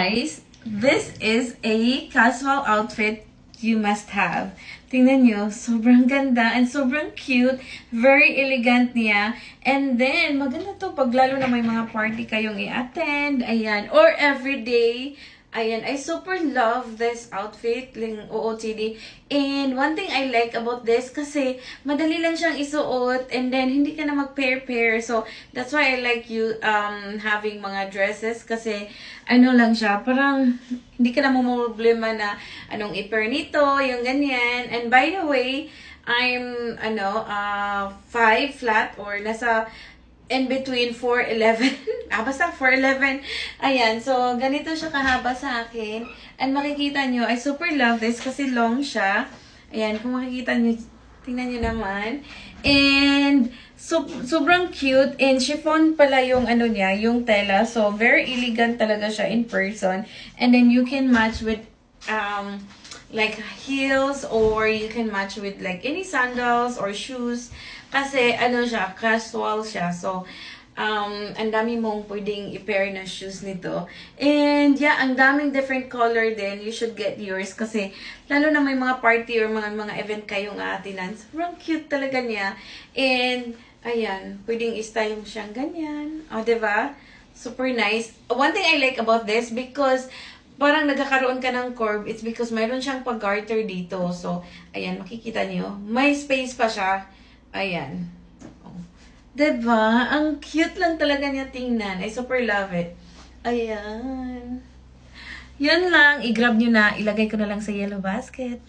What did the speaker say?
guys, this is a casual outfit you must have. Tingnan nyo, sobrang ganda and sobrang cute. Very elegant niya. And then, maganda to pag lalo na may mga party kayong i-attend. Ayan. Or everyday. Ayan. I super love this outfit. Ling OOTD. And one thing I like about this, kasi madali lang siyang isuot. And then, hindi ka na mag-pair-pair. So, that's why I like you having mga dresses. Kasi, ano lang siya, parang hindi ka na problema na anong i-pair nito, yung ganyan. And by the way, I'm 5 flat or nasa in between 4'11". Basta 4'11". Ayan, so ganito siya kahaba sa akin. And makikita nyo, I super love this kasi long siya. Ayan, kung makikita nyo, tingnan nyo naman. And sobrang cute and chiffon pala yung ano niya, yung tela. So very elegant talaga siya in person. And then you can match with like heels, or you can match with like any sandals or shoes. Kasi ano siya, casual siya. So ang dami mong pwedeng i-pair na shoes nito. And yeah, ang daming different color din. You should get yours kasi lalo na may mga party or mga event kayong aatinan. Sobrang cute talaga niya. And ayan, pwedeng i-style mo siyang ganyan. O, diba? Super nice. One thing I like about this, because parang nagkakaroon ka ng curve, it's because mayroon siyang pag-garter dito. So, ayan, makikita niyo. May space pa siya. Ayan. Oh. Diba? Ang cute lang talaga niya tingnan. I super love it. Ayan. Yan lang. I-grab nyo na. Ilagay ko na lang sa yellow basket.